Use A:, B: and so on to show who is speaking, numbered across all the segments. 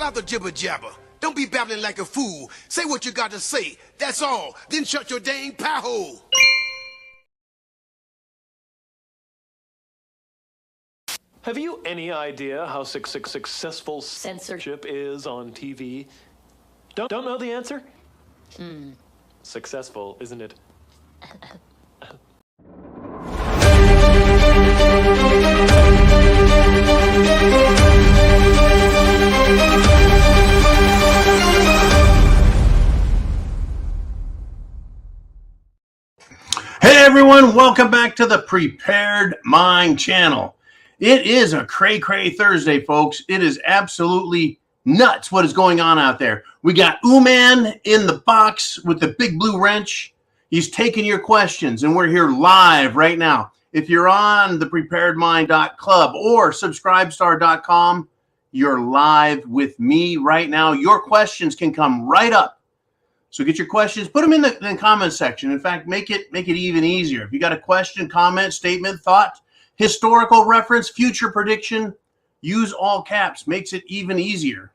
A: Cut out the jibber jabber. Don't be babbling like a fool. Say what you got to say. That's all. Then shut your dang pie hole.
B: Have you any idea how successful censorship is on TV? Don't know the answer? Successful, isn't it?
C: Hey everyone, welcome back to the Prepared Mind channel. It is a Cray-Cray Thursday, folks. It is absolutely nuts what is going on out there. We got U-Man in the box with the big blue wrench. He's taking your questions, and we're here live right now. If you're on the preparedmind.club or subscribestar.com, you're live with me right now. Your questions can come right up. So get your questions, put them in the comment section. In fact, make it even easier. If you got a question, comment, statement, thought, historical reference, future prediction, use all caps. Makes it even easier.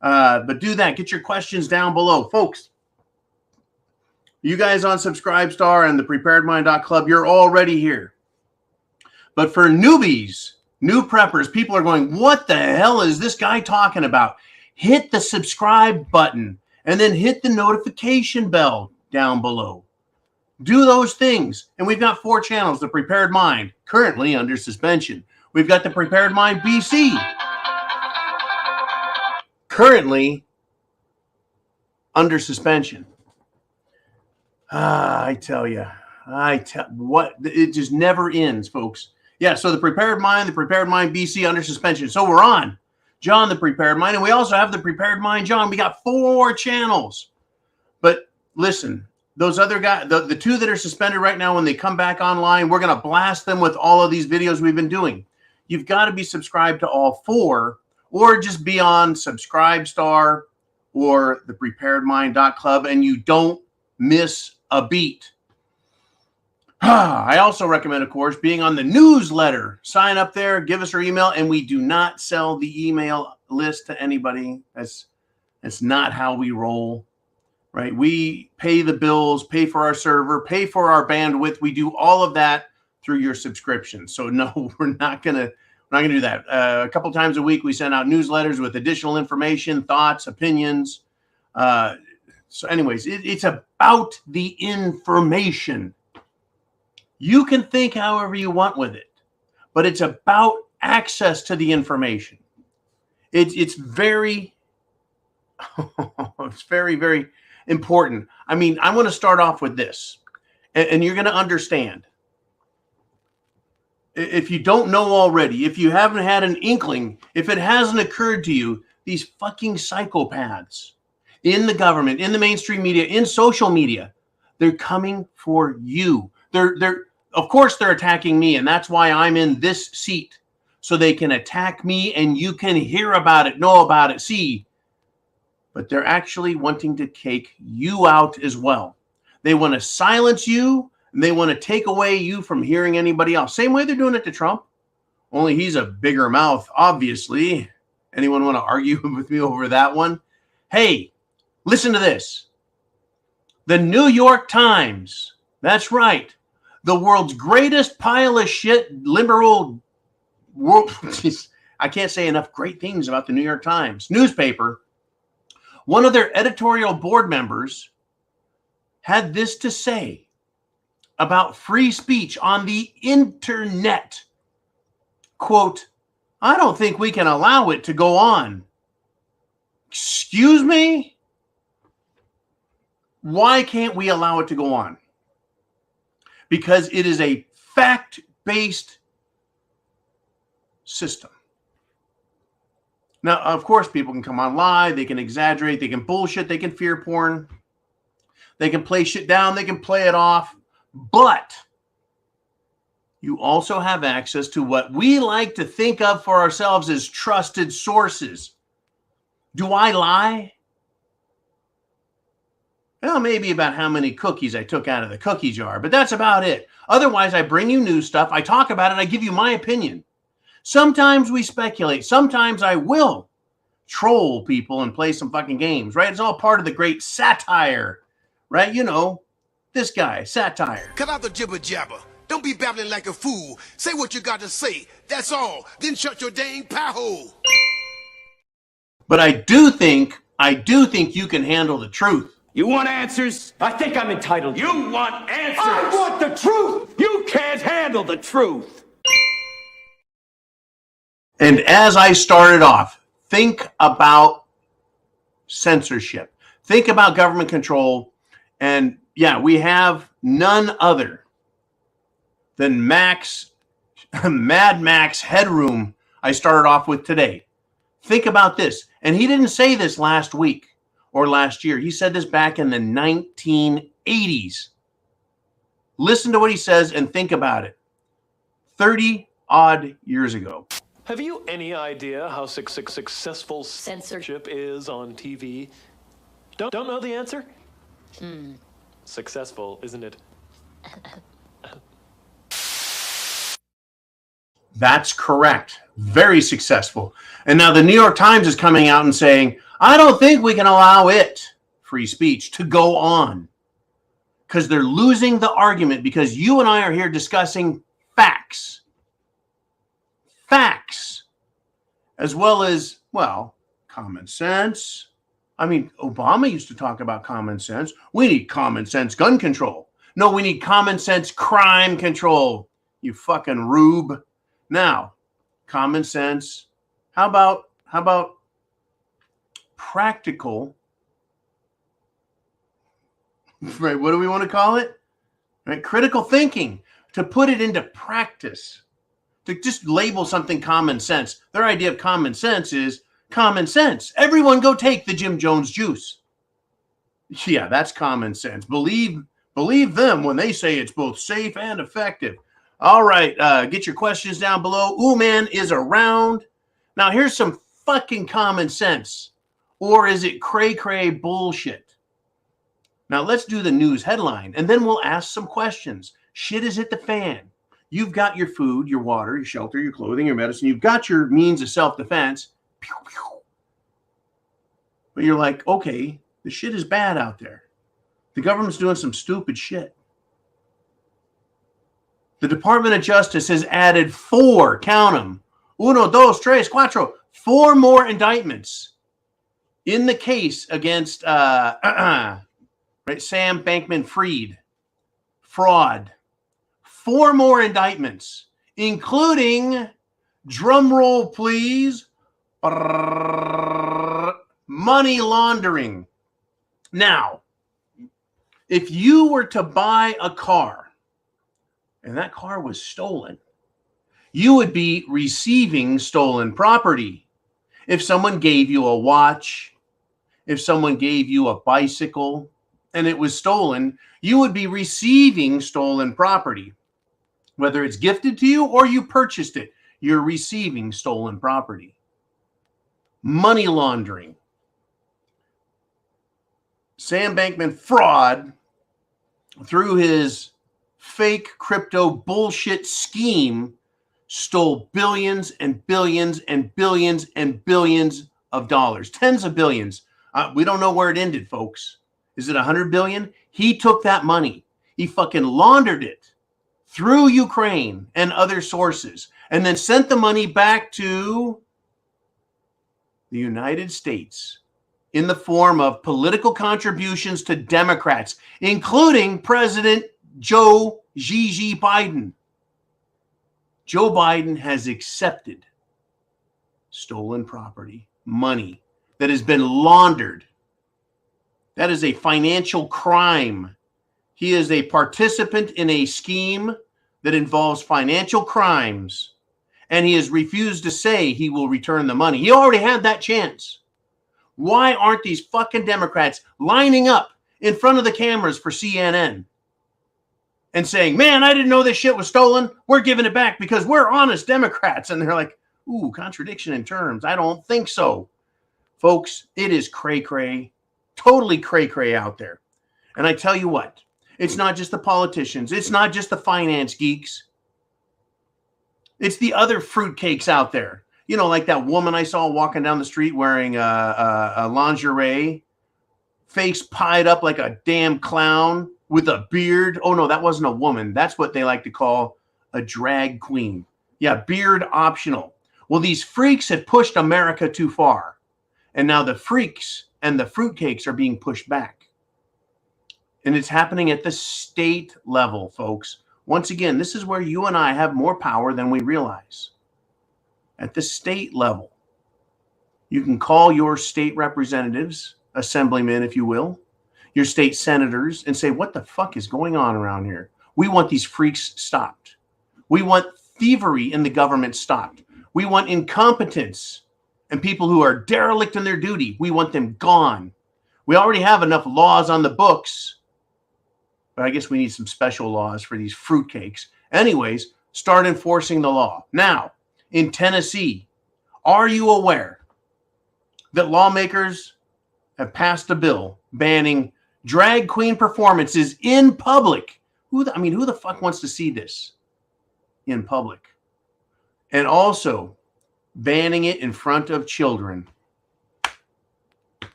C: But do that. Get your questions down below. Folks, you guys on Subscribestar and the preparedmind.club, you're already here. But for newbies, new preppers, people are going, what the hell is this guy talking about? Hit the subscribe button. And then hit the notification bell down below. Do those things. And we've got 4 channels. The Prepared Mind, currently under suspension. We've got the Prepared Mind BC, currently under suspension. I tell you, it just never ends, folks. Yeah, so the Prepared Mind BC under suspension. So we're on John the Prepared Mind, and we also have the Prepared Mind John. We got 4 channels. But listen, those other guys, the 2 that are suspended right now, when they come back online, we're going to blast them with all of these videos we've been doing. You've got to be subscribed to all 4, or just be on Subscribestar or the preparedmind.club, and you don't miss a beat. I also recommend, of course, being on the newsletter. Sign up there, give us your email, and we do not sell the email list to anybody. That's not how we roll, right? We pay the bills, pay for our server, pay for our bandwidth. We do all of that through your subscription. So no, we're not gonna do that. A couple times a week, we send out newsletters with additional information, thoughts, opinions. So anyways, it's about the information. You can think however you want with it, but it's about access to the information. It's very, it's very, very important. I mean, I want to start off with this, and you're going to understand. If you don't know already, if you haven't had an inkling, if it hasn't occurred to you, these fucking psychopaths in the government, in the mainstream media, in social media, they're coming for you. Of course, they're attacking me, and that's why I'm in this seat, so they can attack me, and you can hear about it, know about it, see. But they're actually wanting to take you out as well. They want to silence you, and they want to take away you from hearing anybody else. Same way they're doing it to Trump, only he's a bigger mouth, obviously. Anyone want to argue with me over that one? Hey, listen to this. The New York Times, that's right. The world's greatest pile of shit, liberal world. I can't say enough great things about the New York Times newspaper. One of their editorial board members had this to say about free speech on the internet. Quote, I don't think we can allow it to go on. Excuse me? Why can't we allow it to go on? Because it is a fact-based system. Now, of course, people can come on live, they can exaggerate, they can bullshit, they can fear porn, they can play shit down, they can play it off, but you also have access to what we like to think of for ourselves as trusted sources. Do I lie? Well, maybe about how many cookies I took out of the cookie jar, but that's about it. Otherwise, I bring you new stuff, I talk about it, I give you my opinion. Sometimes we speculate. Sometimes I will troll people and play some fucking games, right? It's all part of the great satire, right? You know, this guy, satire.
A: Cut out the jibber jabber. Don't be babbling like a fool. Say what you got to say. That's all. Then shut your dang pie hole.
C: But I do think you can handle the truth.
D: You want answers?
B: I think I'm entitled.
D: You want answers?
B: I want the truth!
D: You can't handle the truth.
C: And as I started off, think about censorship. Think about government control. And yeah, we have none other than Mad Max Headroom I started off with today. Think about this. And he didn't say this last week or last year. He said this back in the 1980s. Listen to what he says and think about it. 30 odd years ago.
B: Have you any idea how successful censorship is on TV? Don't know the answer? Successful, isn't it?
C: That's correct. Very successful. And now the New York Times is coming out and saying, I don't think we can allow it, free speech, to go on. Because they're losing the argument because you and I are here discussing facts. Facts. As well as, well, common sense. I mean, Obama used to talk about common sense. We need common sense gun control. No, we need common sense crime control. You fucking rube. Now, common sense. How about practical? Right, what do we want to call it? Right, critical thinking. To put it into practice. To just label something common sense. Their idea of common sense is common sense. Everyone go take the Jim Jones juice. Yeah, that's common sense. Believe them when they say it's both safe and effective. All right, get your questions down below. Ooh, man is around. Now, here's some fucking common sense. Or is it cray-cray bullshit? Now, let's do the news headline, and then we'll ask some questions. Shit is hit the fan. You've got your food, your water, your shelter, your clothing, your medicine. You've got your means of self-defense. Pew, pew. But you're like, okay, the shit is bad out there. The government's doing some stupid shit. The Department of Justice has added 4, count them, 1, 2, 3, 4, 4 more indictments in the case against right, Sam Bankman-Fried fraud. 4 more indictments, including, drum roll please, money laundering. Now, if you were to buy a car and that car was stolen, you would be receiving stolen property. If someone gave you a watch, if someone gave you a bicycle and it was stolen, you would be receiving stolen property. Whether it's gifted to you or you purchased it, you're receiving stolen property. Money laundering. Sam Bankman fraud, through his fake crypto bullshit scheme, stole billions and billions and billions and billions of dollars, tens of billions. We don't know where it ended, folks. Is it 100 billion? He took that money. He fucking laundered it through Ukraine and other sources, and then sent the money back to the United States in the form of political contributions to Democrats, including President Joe Gigi Biden. Joe Biden has accepted stolen property, money that has been laundered. That is a financial crime. He is a participant in a scheme that involves financial crimes, and he has refused to say he will return the money. He already had that chance. Why aren't these fucking Democrats lining up in front of the cameras for CNN and saying, man, I didn't know this shit was stolen. We're giving it back because we're honest Democrats. And they're like, ooh, contradiction in terms. I don't think so. Folks, it is cray-cray, totally cray-cray out there. And I tell you what, it's not just the politicians. It's not just the finance geeks. It's the other fruitcakes out there. You know, like that woman I saw walking down the street wearing a lingerie, face pied up like a damn clown with a beard. Oh, no, that wasn't a woman. That's what they like to call a drag queen. Yeah, beard optional. Well, these freaks had pushed America too far. And now the freaks and the fruitcakes are being pushed back. And it's happening at the state level, folks. Once again, this is where you and I have more power than we realize. At the state level, you can call your state representatives, assemblymen, if you will, your state senators, and say, what the fuck is going on around here? We want these freaks stopped. We want thievery in the government stopped. We want incompetence and people who are derelict in their duty. We want them gone. We already have enough laws on the books, but I guess we need some special laws for these fruitcakes. Anyways, start enforcing the law. Now, in Tennessee, are you aware that lawmakers have passed a bill banning drag queen performances in public? Who the fuck wants to see this in public? And also banning it in front of children.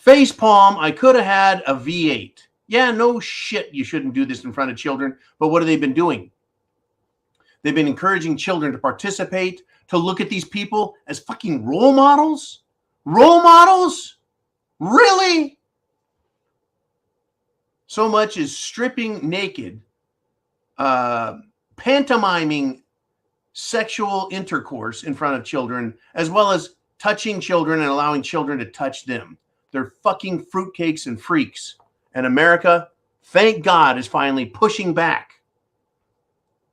C: Facepalm, I could have had a V8. Yeah, no shit, you shouldn't do this in front of children. But what have they been doing? They've been encouraging children to participate, to look at these people as fucking role models? Role models? Really? So much as stripping naked, pantomiming sexual intercourse in front of children, as well as touching children and allowing children to touch them. They're fucking fruitcakes and freaks. And America, thank God, is finally pushing back.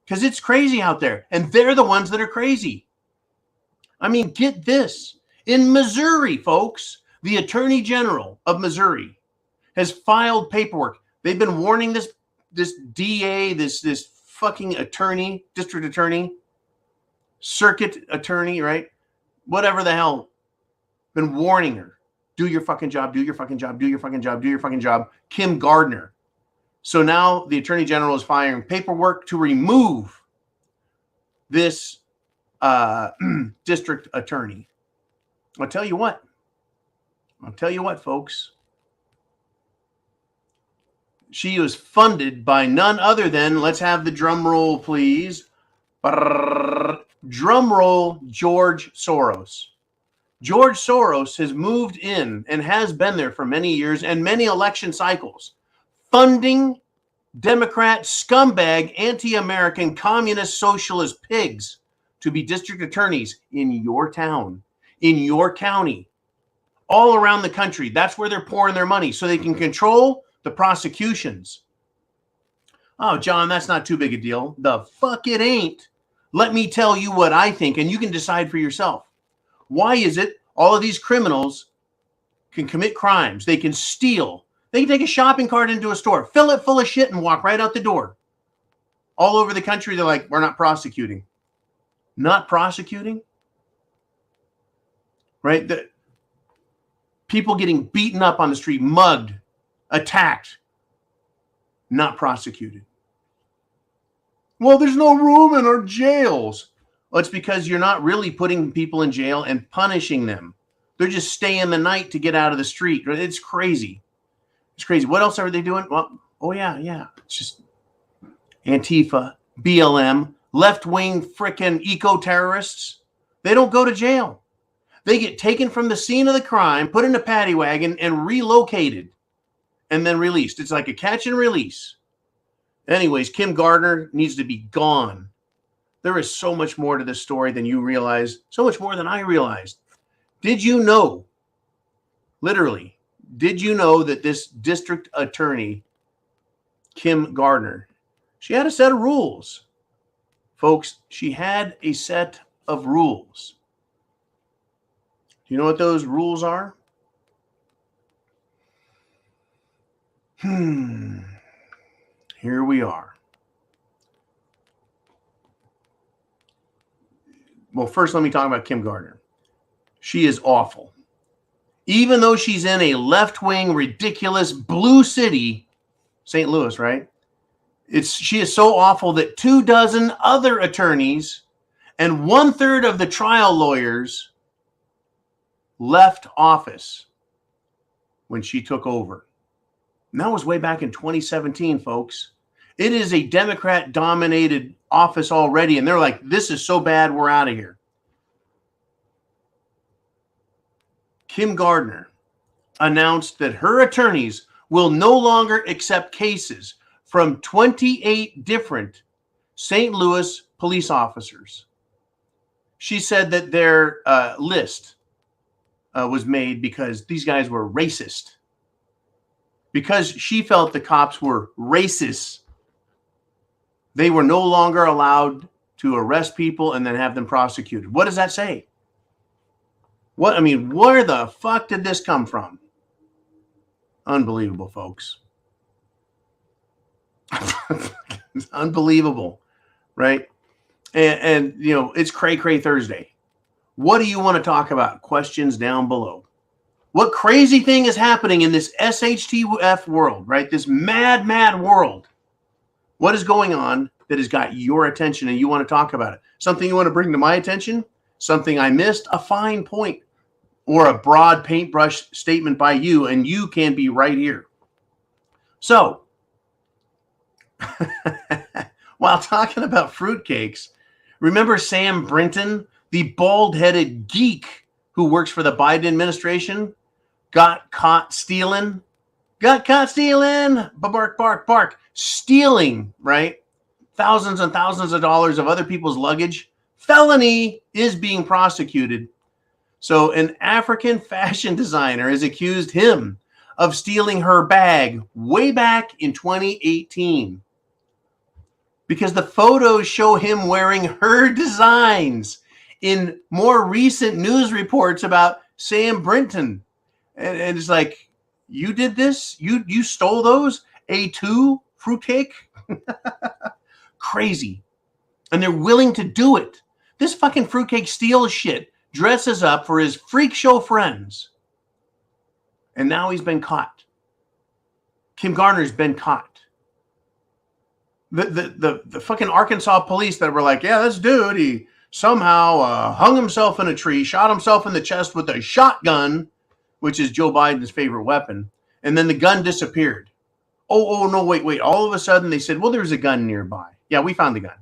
C: Because it's crazy out there. And they're the ones that are crazy. I mean, get this. In Missouri, folks, the Attorney General of Missouri has filed paperwork. They've been warning this DA, this fucking attorney, district attorney, circuit attorney, right? Whatever the hell. Been warning her. Do your fucking job, do your fucking job, do your fucking job, do your fucking job. Kim Gardner. So now the Attorney General is filing paperwork to remove this district attorney. I'll tell you what, folks. She was funded by none other than, let's have the drum roll, please. Drum roll, George Soros. George Soros has moved in and has been there for many years and many election cycles, funding Democrat scumbag, anti-American, communist, socialist pigs to be district attorneys in your town, in your county, all around the country. That's where they're pouring their money so they can control the prosecutions. Oh, John, that's not too big a deal. The fuck it ain't. Let me tell you what I think, and you can decide for yourself. Why is it all of these criminals can commit crimes? They can steal. They can take a shopping cart into a store, fill it full of shit, and walk right out the door. All over the country, they're like, we're not prosecuting. Not prosecuting? Right? The people getting beaten up on the street, mugged, attacked, not prosecuted. Well, there's no room in our jails. Well, it's because you're not really putting people in jail and punishing them. They're just staying the night to get out of the street. It's crazy. It's crazy. What else are they doing? Well, yeah. It's just Antifa, BLM, left-wing frickin' eco-terrorists. They don't go to jail. They get taken from the scene of the crime, put in a paddy wagon, and relocated, and then released. It's like a catch and release. Anyways, Kim Gardner needs to be gone. There is so much more to this story than you realize, so much more than I realized. Did you know, literally, did you know that this district attorney, Kim Gardner, she had a set of rules? Folks, she had a set of rules. Do you know what those rules are? Here we are. Well, first, let me talk about Kim Gardner. She is awful. Even though she's in a left-wing, ridiculous blue city, St. Louis, right? She is so awful that 24 other attorneys and 1/3 of the trial lawyers left office when she took over. And that was way back in 2017, folks. It is a Democrat-dominated office already, and they're like, this is so bad, we're out of here. Kim Gardner announced that her attorneys will no longer accept cases from 28 different St. Louis police officers. She said that their list was made because these guys were racist. Because she felt the cops were racist, they were no longer allowed to arrest people and then have them prosecuted. What does that say? Where the fuck did this come from? Unbelievable, folks. It's unbelievable, right? And it's Cray-Cray Thursday. What do you want to talk about? Questions down below. What crazy thing is happening in this SHTF world, right? This mad, mad world. What is going on that has got your attention and you want to talk about it? Something you want to bring to my attention? Something I missed? A fine point or a broad paintbrush statement by you, and you can be right here. So, while talking about fruitcakes, remember Sam Brinton, the bald-headed geek who works for the Biden administration? Got caught stealing. Bark, bark, bark. Stealing, right? Thousands and thousands of dollars of other people's luggage. Felony is being prosecuted. So an African fashion designer has accused him of stealing her bag way back in 2018. Because the photos show him wearing her designs in more recent news reports about Sam Brinton. And it's like, you did this? You stole those? A2 fruitcake? Crazy. And they're willing to do it. This fucking fruitcake steals shit, dresses up for his freak show friends. And now he's been caught. Kim Gardner's been caught. The fucking Arkansas police that were like, yeah, this dude, he somehow hung himself in a tree, shot himself in the chest with a shotgun, which is Joe Biden's favorite weapon, and then the gun disappeared. Oh, no, wait. All of a sudden they said, well, there's a gun nearby. Yeah, we found the gun.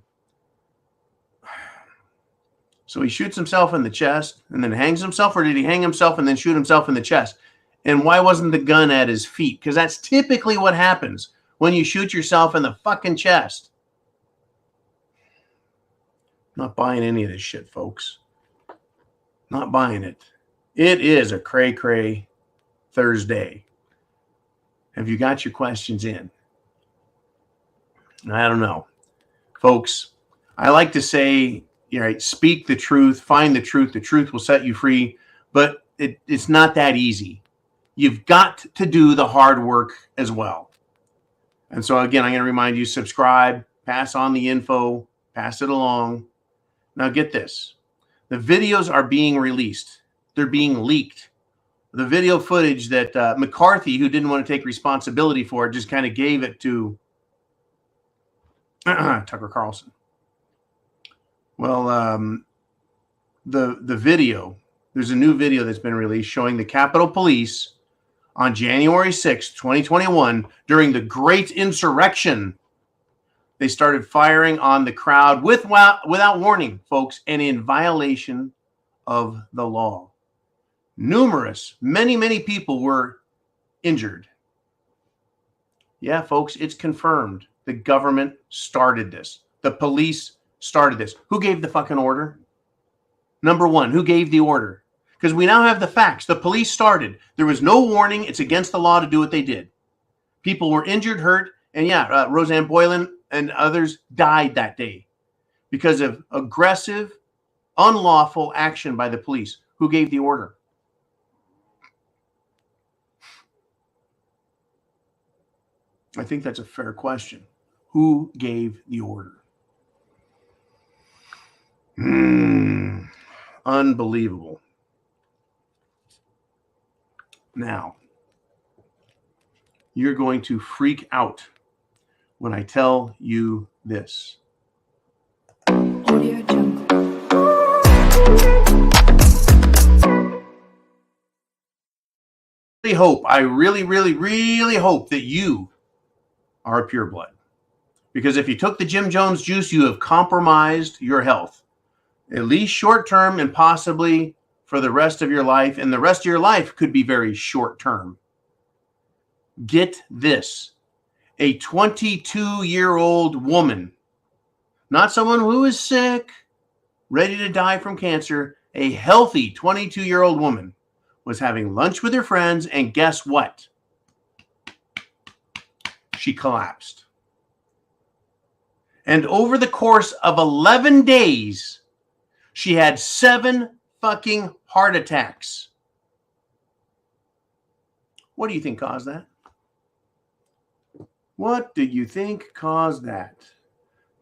C: So he shoots himself in the chest and then hangs himself, or did he hang himself and then shoot himself in the chest? And why wasn't the gun at his feet? Because that's typically what happens when you shoot yourself in the fucking chest. Not buying any of this shit, folks. Not buying it. It is a Cray-Cray Thursday. Have you got your questions in? I don't know. Folks, I like to say, right, speak the truth, find the truth will set you free, but it's not that easy. You've got to do the hard work as well. And so again, I'm going to remind you, subscribe, pass on the info, pass it along. Now get this. The videos are being released. They're being leaked. The video footage that McCarthy, who didn't want to take responsibility for it, just kind of gave it to Tucker Carlson. Well, the video, there's a new video that's been released showing the Capitol Police on January 6th, 2021, during the Great Insurrection. They started firing on the crowd without warning, folks, and in violation of the law. Many people were injured. Yeah, folks, it's confirmed. The government started this. The police started this. Who gave the fucking order? Number one, who gave the order? Because we now have the facts. The police started. There was no warning. It's against the law to do what they did. People were injured, hurt, and yeah, Roseanne Boylan and others died that day because of aggressive, unlawful action by the police. Who gave the order? I think that's a fair question. Who gave the order? Unbelievable. Now, you're going to freak out when I tell you this. I really hope that you are a pureblood. Because if you took the Jim Jones juice, you have compromised your health, at least short term and possibly for the rest of your life. And the rest of your life could be very short term. Get this. A 22-year-old woman, not someone who is sick, ready to die from cancer, a healthy 22-year-old woman was having lunch with her friends, and guess what? She collapsed. And over the course of 11 days, she had 7 fucking heart attacks. What do you think caused that? What do you think caused that?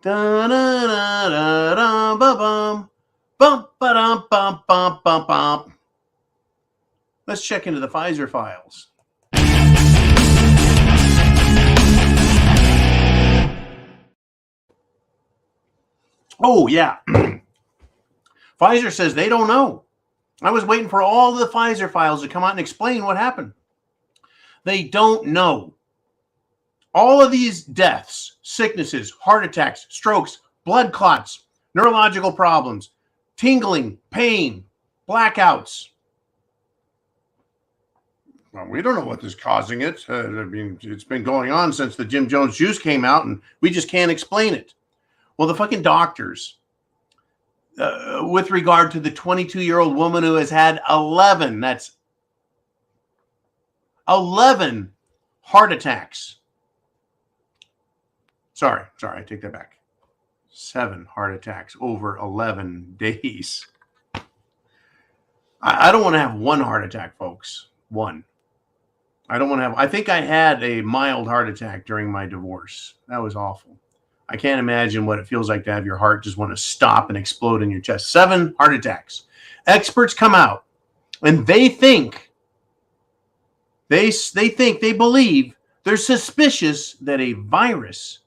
C: Da-da-da-da-da-bum-bum. Bum-ba-dum-bum-bum-bum-bum. Let's check into the Pfizer files. Oh, yeah. Pfizer says they don't know. I was waiting for all the Pfizer files to come out and explain what happened. They don't know. All of these deaths, sicknesses, heart attacks, strokes, blood clots, neurological problems, tingling, pain, blackouts. Well, we don't know what is causing it. I mean, it's been going on since the Jim Jones juice came out, and we just can't explain it. Well, the fucking doctors, with regard to the 22-year-old woman who has had 11 heart attacks. Sorry, I take that back. 7 heart attacks over 11 days. I don't want to have 1 heart attack, folks. 1. I don't want to have, I think I had a mild heart attack during my divorce. That was awful. I can't imagine what it feels like to have your heart just want to stop and explode in your chest. 7 heart attacks. Experts come out and they believe, they're suspicious that a virus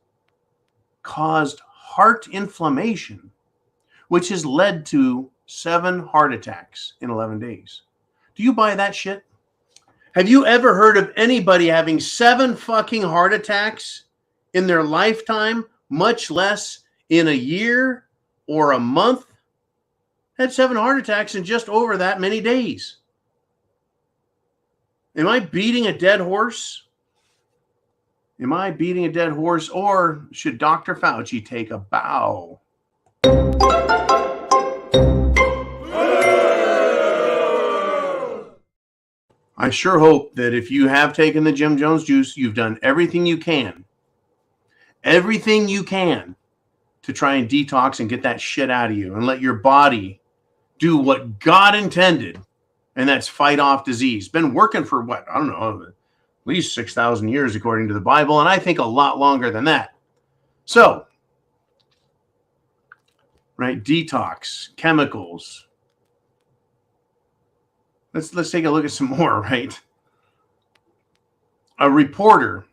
C: caused heart inflammation, which has led to 7 heart attacks in 11 days. Do you buy that shit? Have you ever heard of anybody having 7 fucking heart attacks in their lifetime, much less in a year or a month? Had 7 heart attacks in just over that many days. Am I beating a dead horse? Am I beating a dead horse, or should Dr. Fauci take a bow? I sure hope that if you have taken the Jim Jones juice, you've done everything you can to try and detox and get that shit out of you and let your body do what God intended, and that's fight off disease. Been working for what? I don't know, at least 6,000 years according to the Bible, and I think a lot longer than that. So, right, detox, chemicals. Let's take a look at some more, right? A reporter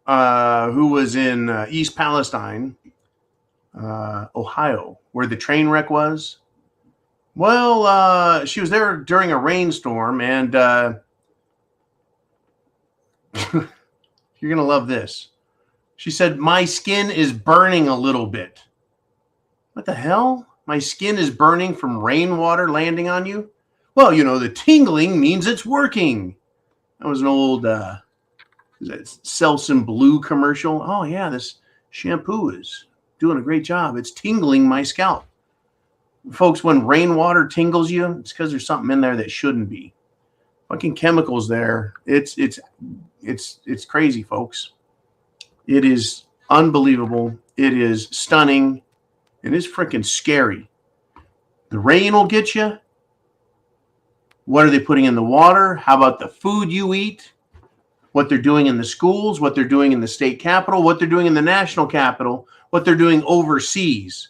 C: who was in East Palestine, Ohio, where the train wreck was. Well, she was there during a rainstorm, and you're going to love this. She said, "My skin is burning a little bit." What the hell? My skin is burning from rainwater landing on you? Well, you know, the tingling means it's working. That was an old Selsun Blue commercial. Oh, yeah, this shampoo is doing a great job. It's tingling my scalp. Folks, when rainwater tingles you, it's because there's something in there that shouldn't be. Fucking chemicals there. It's crazy, folks. It is unbelievable. It is stunning. It is freaking scary. The rain will get you. What are they putting in the water? How about the food you eat? What they're doing in the schools, what they're doing in the state capitol, what they're doing in the national capital, what they're doing overseas.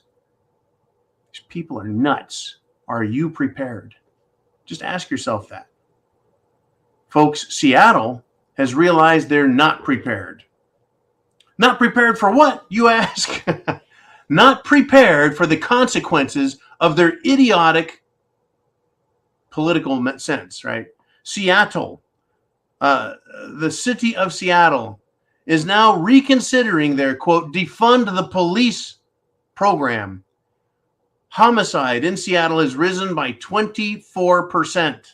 C: These people are nuts. Are you prepared? Just ask yourself that. Folks, Seattle has realized they're not prepared. Not prepared for what, you ask? Not prepared for the consequences of their idiotic political sense, right? Seattle, the city of Seattle, is now reconsidering their, quote, defund the police program. Homicide in Seattle has risen by 24%.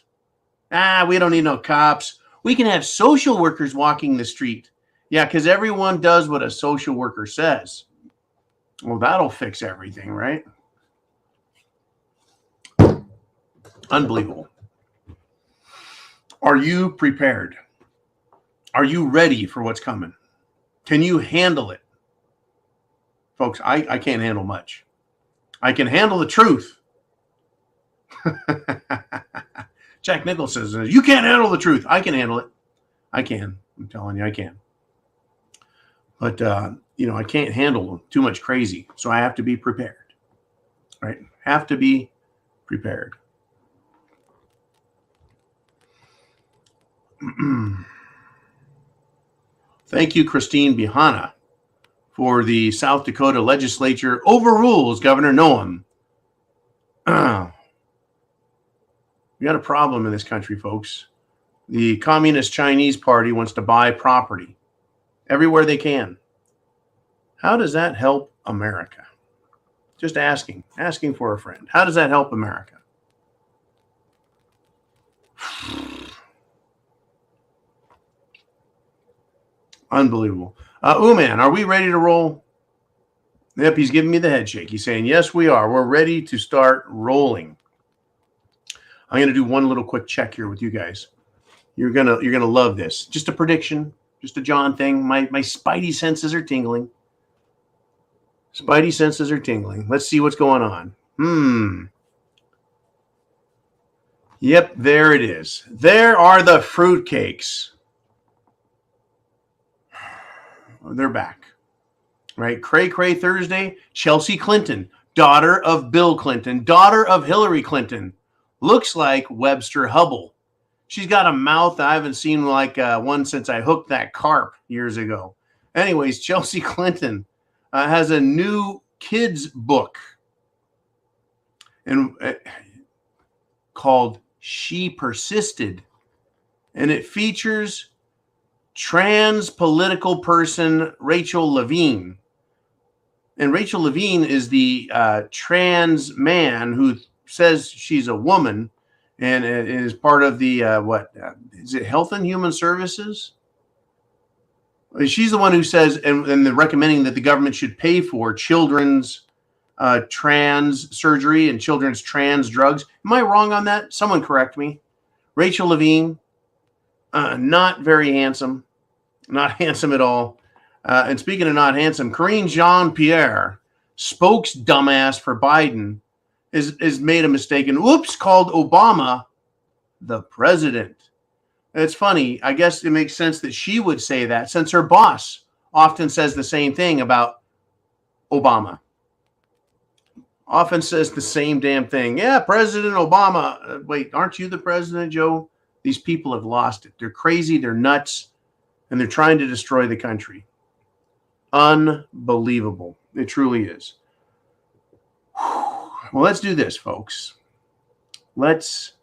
C: We don't need no cops. We can have social workers walking the street. Yeah, because everyone does what a social worker says. Well, that'll fix everything, right? Unbelievable. Are you prepared? Are you ready for what's coming? Can you handle it? Folks, I can't handle much. I can handle the truth. Jack Nicholson says, you can't handle the truth. I can handle it. I can. I'm telling you, I can. But, I can't handle too much crazy. So I have to be prepared. Right? Have to be prepared. Thank you, Christine Bihana, for the South Dakota legislature overrules Governor Noem. We got a problem in this country, folks. The Communist Chinese Party wants to buy property everywhere they can. How does that help America? Just asking for a friend. How does that help America? Unbelievable. Uman, are we ready to roll? Yep, he's giving me the head shake. He's saying, yes, we are. We're ready to start rolling. I'm going to do one little quick check here with you guys. You're gonna love this. Just a prediction, just a John thing. My spidey senses are tingling. Spidey senses are tingling. Let's see what's going on. Yep, there it is. There are the fruitcakes. They're back, right? Cray-Cray Thursday, Chelsea Clinton, daughter of Bill Clinton, daughter of Hillary Clinton, looks like Webster Hubble. She's got a mouth I haven't seen like one since I hooked that carp years ago. Anyways, Chelsea Clinton has a new kids book and called She Persisted, and it features trans political person Rachel Levine. And Rachel Levine is the trans man who says she's a woman and is part of the, is it Health and Human Services? She's the one who says, and they're recommending that the government should pay for children's trans surgery and children's trans drugs. Am I wrong on that? Someone correct me. Rachel Levine. Not very handsome. Not handsome at all. And speaking of not handsome, Karine Jean-Pierre, spokes dumbass for Biden, is made a mistake and called Obama the president. It's funny. I guess it makes sense that she would say that since her boss often says the same thing about Obama. Often says the same damn thing. Yeah, President Obama. Wait, aren't you the president, Joe? These people have lost it. They're crazy, they're nuts, and they're trying to destroy the country. Unbelievable. It truly is. Well, let's do this, folks. Let's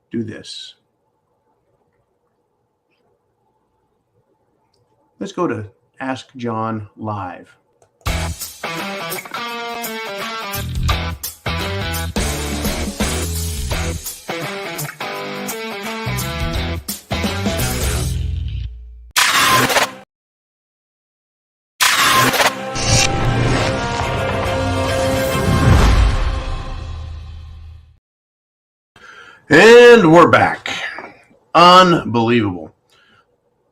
C: do this. Let's go to Ask John Live. And we're back. Unbelievable.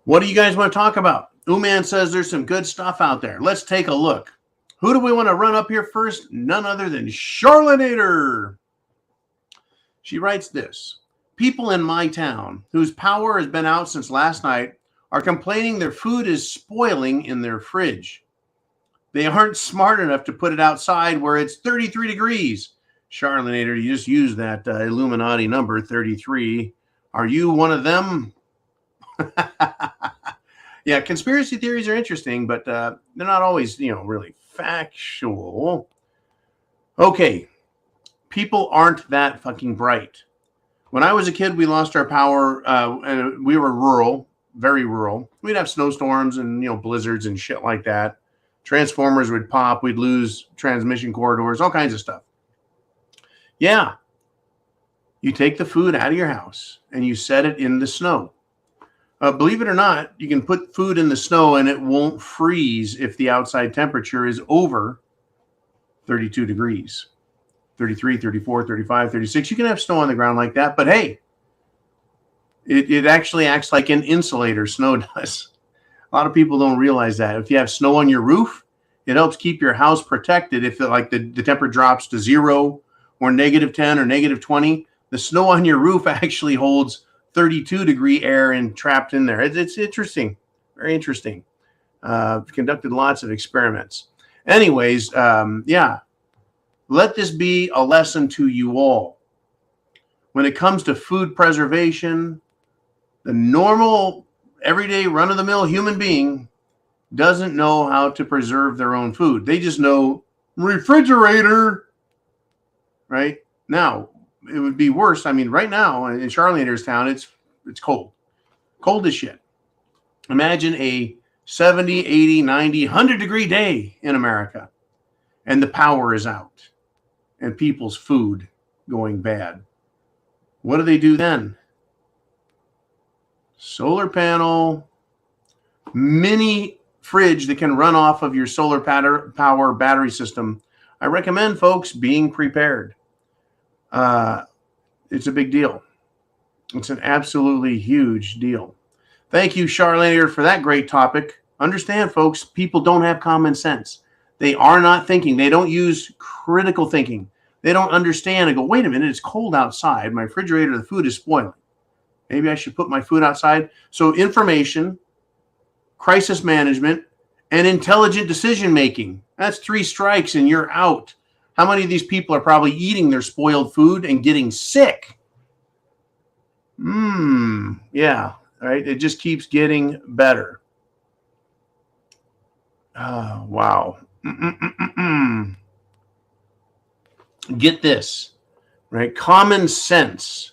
C: What do you guys want to talk about? Uman says there's some good stuff out there. Let's take a look. Who do we want to run up here first? None other than Charlonator. She writes this. People in my town whose power has been out since last night are complaining their food is spoiling in their fridge. They aren't smart enough to put it outside where it's 33 degrees. Charlonator, you just used that Illuminati number 33. Are you one of them? Yeah, conspiracy theories are interesting, but they're not always, really factual. Okay, people aren't that fucking bright. When I was a kid, we lost our power, and we were rural, very rural. We'd have snowstorms and blizzards and shit like that. Transformers would pop. We'd lose transmission corridors, all kinds of stuff. Yeah, you take the food out of your house and you set it in the snow. Believe it or not, you can put food in the snow and it won't freeze if the outside temperature is over 32 degrees, 33, 34, 35, 36. You can have snow on the ground like that, but hey, it actually acts like an insulator, snow does. A lot of people don't realize that. If you have snow on your roof, it helps keep your house protected. If the temperature drops to 0 or -10 or -20, the snow on your roof actually holds 32-degree air and trapped in there. It's interesting, very interesting. I've conducted lots of experiments. Anyways, yeah, let this be a lesson to you all. When it comes to food preservation, the normal, everyday, run-of-the-mill human being doesn't know how to preserve their own food. They just know refrigerator, right? Now, it would be worse. I mean, right now in Charlatierstown, it's cold. Cold as shit. Imagine a 70, 80, 90, 100-degree day in America, and the power is out, and people's food going bad. What do they do then? Solar panel, mini fridge that can run off of your solar power battery system. I recommend folks being prepared. It's a big deal. It's an absolutely huge deal. Thank you, Charlene, for that great topic. Understand, folks, people don't have common sense. They are not thinking. They don't use critical thinking. They don't understand and go, wait a minute, it's cold outside. My refrigerator, the food is spoiling. Maybe I should put my food outside. So information, crisis management, and intelligent decision-making. That's 3 strikes and you're out. How many of these people are probably eating their spoiled food and getting sick? Yeah, right. It just keeps getting better. Oh, wow. Get this, right? Common sense.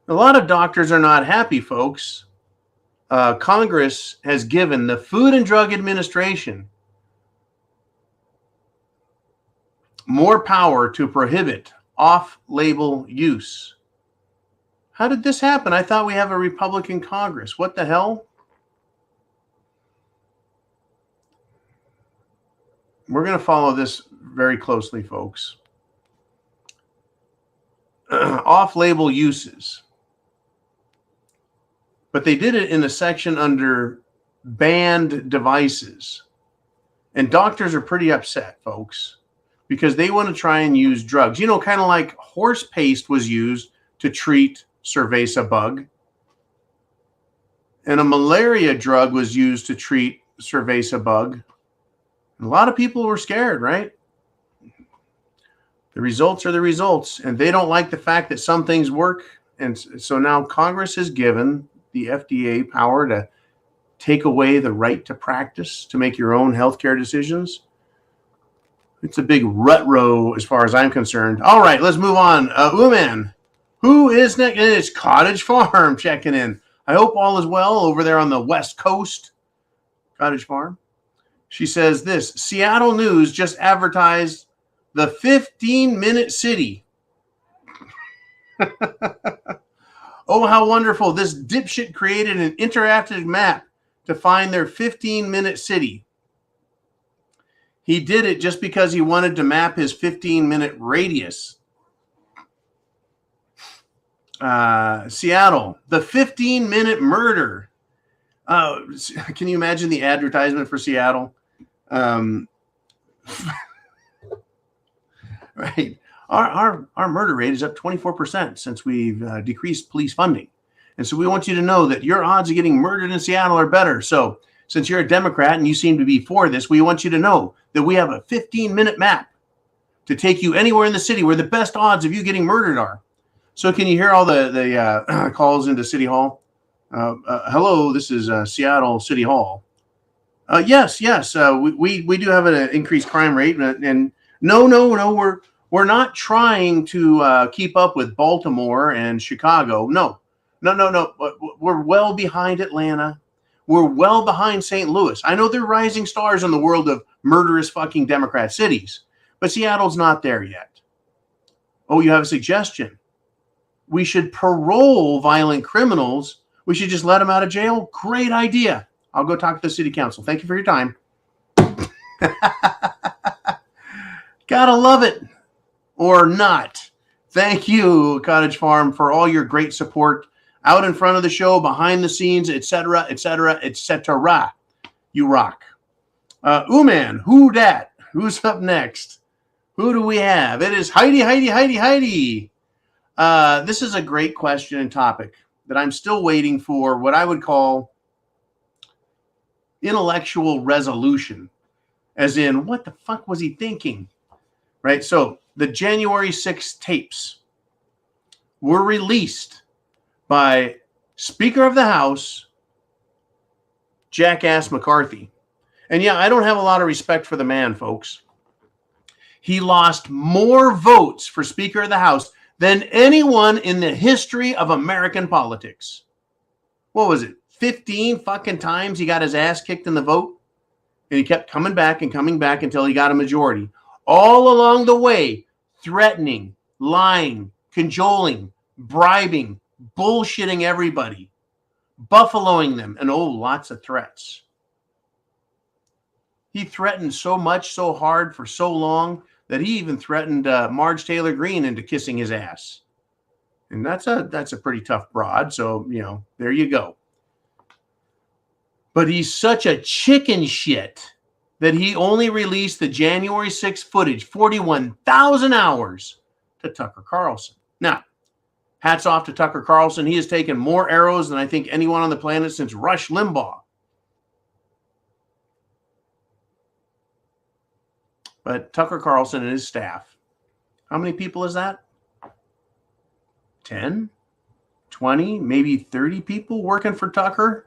C: A lot of doctors are not happy, folks. Congress has given the Food and Drug Administration more power to prohibit off-label use. How did this happen? I thought we have a Republican Congress. What the hell? We're going to follow this very closely, folks. Off-label uses. But they did it in a section under banned devices. And doctors are pretty upset, folks, because they want to try and use drugs. Kind of like horse paste was used to treat cerveza bug. And a malaria drug was used to treat cerveza bug. And a lot of people were scared, right? The results are the results. And they don't like the fact that some things work. And so now Congress has given the FDA power to take away the right to practice, to make your own healthcare decisions. It's a big rut row as far as I'm concerned. All right, let's move on. Uman, who is next? And it's Cottage Farm checking in. I hope all is well over there on the West Coast. Cottage Farm. She says this, Seattle News just advertised the 15-minute city. Oh, how wonderful. This dipshit created an interactive map to find their 15-minute city. He did it just because he wanted to map his 15-minute radius. Seattle, the 15-minute murder. Can you imagine the advertisement for Seattle? Right. Our murder rate is up 24% since we've decreased police funding. And so we want you to know that your odds of getting murdered in Seattle are better. So since you're a Democrat and you seem to be for this, we want you to know that we have a 15-minute map to take you anywhere in the city where the best odds of you getting murdered are. So can you hear all the calls into City Hall? Hello, this is Seattle City Hall. Yes. We do have an increased crime rate, and no, We're not trying to keep up with Baltimore and Chicago. No. We're well behind Atlanta. We're well behind St. Louis. I know they're rising stars in the world of murderous fucking Democrat cities, but Seattle's not there yet. Oh, you have a suggestion? We should parole violent criminals. We should just let them out of jail? Great idea. I'll go talk to the city council. Thank you for your time. Gotta love it. Or not. Thank you, Cottage Farm, for all your great support out in front of the show, behind the scenes, etc., etc., etc. You rock. Uman, who dat? Who's up next? Who do we have? It is Heidi. This is a great question and topic that I'm still waiting for what I would call intellectual resolution. As in, what the fuck was he thinking? Right? So the January 6th tapes were released by Speaker of the House, Jackass McCarthy. And yeah, I don't have a lot of respect for the man, folks. He lost more votes for Speaker of the House than anyone in the history of American politics. What was it? 15 fucking times he got his ass kicked in the vote? And he kept coming back until he got a majority. All along the way, threatening, lying, cajoling, bribing, bullshitting everybody, buffaloing them, and lots of threats. He threatened so much, so hard, for so long that he even threatened Marge Taylor Greene into kissing his ass. And that's a pretty tough broad, so, there you go. But he's such a chicken shit that he only released the January 6th footage, 41,000 hours, to Tucker Carlson. Now, hats off to Tucker Carlson. He has taken more arrows than I think anyone on the planet since Rush Limbaugh. But Tucker Carlson and his staff, how many people is that? 10, 20, maybe 30 people working for Tucker?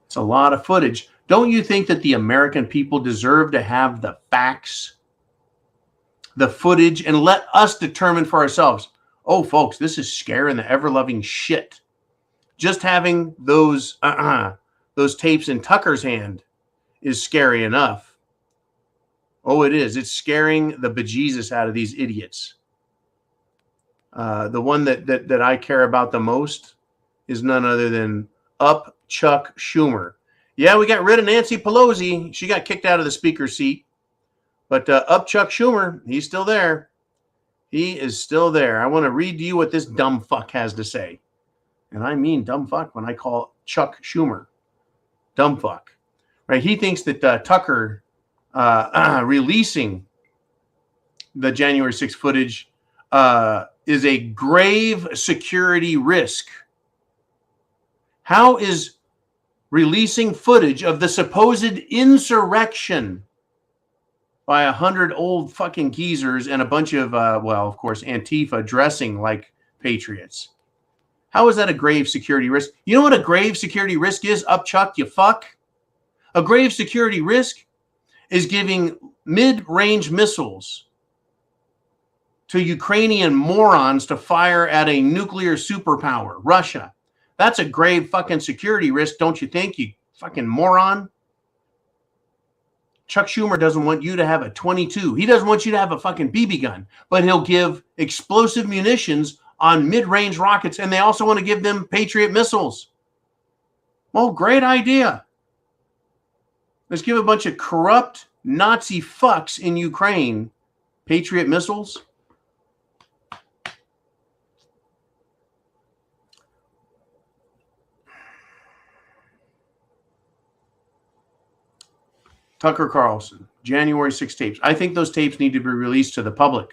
C: It's a lot of footage. Don't you think that the American people deserve to have the facts, the footage, and let us determine for ourselves? Oh, folks, this is scaring the ever-loving shit. Just having those tapes in Tucker's hand is scary enough. Oh, it is. It's scaring the bejesus out of these idiots. The one that I care about the most is none other than Up Chuck Schumer. Yeah, we got rid of Nancy Pelosi. She got kicked out of the speaker's seat. But Up Chuck Schumer, he's still there. He is still there. I want to read to you what this dumb fuck has to say. And I mean dumb fuck when I call Chuck Schumer dumb fuck. Right? He thinks that Tucker releasing the January 6th footage is a grave security risk. How is releasing footage of the supposed insurrection by 100 old fucking geezers and a bunch of, of course, Antifa dressing like patriots? How is that a grave security risk? You know what a grave security risk is, Up Chuck, you fuck? A grave security risk is giving mid-range missiles to Ukrainian morons to fire at a nuclear superpower, Russia. That's a grave fucking security risk, don't you think, you fucking moron? Chuck Schumer doesn't want you to have a 22. He doesn't want you to have a fucking BB gun, but he'll give explosive munitions on mid-range rockets, and they also want to give them Patriot missiles. Well, great idea. Let's give a bunch of corrupt Nazi fucks in Ukraine Patriot missiles. Tucker Carlson, January 6 tapes. I think those tapes need to be released to the public.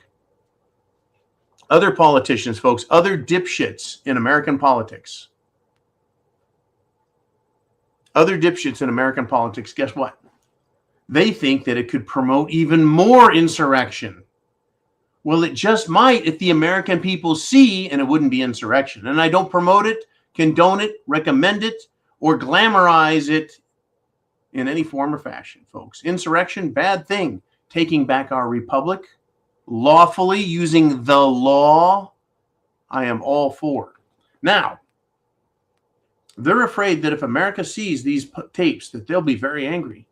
C: Other politicians, folks, other dipshits in American politics. Other dipshits in American politics, guess what? They think that it could promote even more insurrection. Well, it just might if the American people see, and it wouldn't be insurrection. And I don't promote it, condone it, recommend it, or glamorize it in any form or fashion, folks. Insurrection, bad thing. Taking back our republic, lawfully using the law, I am all for. Now, they're afraid that if America sees these tapes, that they'll be very angry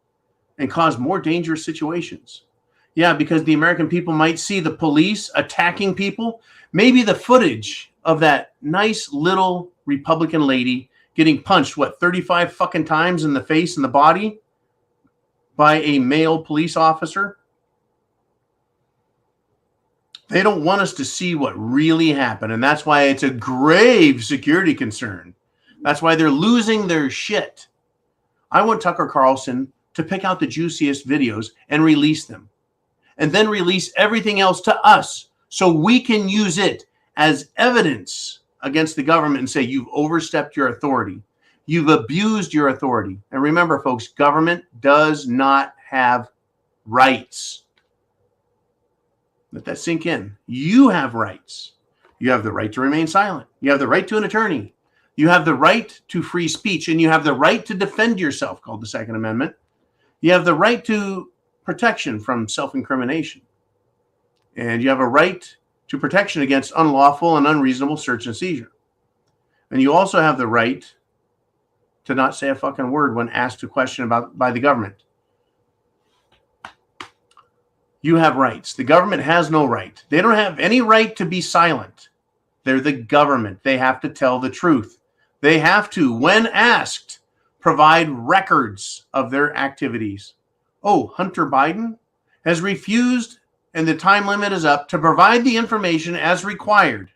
C: and cause more dangerous situations. Yeah, because the American people might see the police attacking people. Maybe the footage of that nice little Republican lady getting punched, 35 fucking times in the face and the body by a male police officer. They don't want us to see what really happened, and that's why it's a grave security concern. That's why they're losing their shit. I want Tucker Carlson to pick out the juiciest videos and release them, and then release everything else to us so we can use it as evidence against the government and say, you've overstepped your authority. You've abused your authority. And remember, folks, government does not have rights. Let that sink in. You have rights. You have the right to remain silent. You have the right to an attorney. You have the right to free speech, and you have the right to defend yourself, called the Second Amendment. You have the right to protection from self-incrimination. And you have a right to protection against unlawful and unreasonable search and seizure. And you also have the right to not say a fucking word when asked a question by the government. You have rights. The government has no right. They don't have any right to be silent. They're the government. They have to tell the truth. They have to, when asked, provide records of their activities. Oh, Hunter Biden has refused, and the time limit is up, to provide the information as required.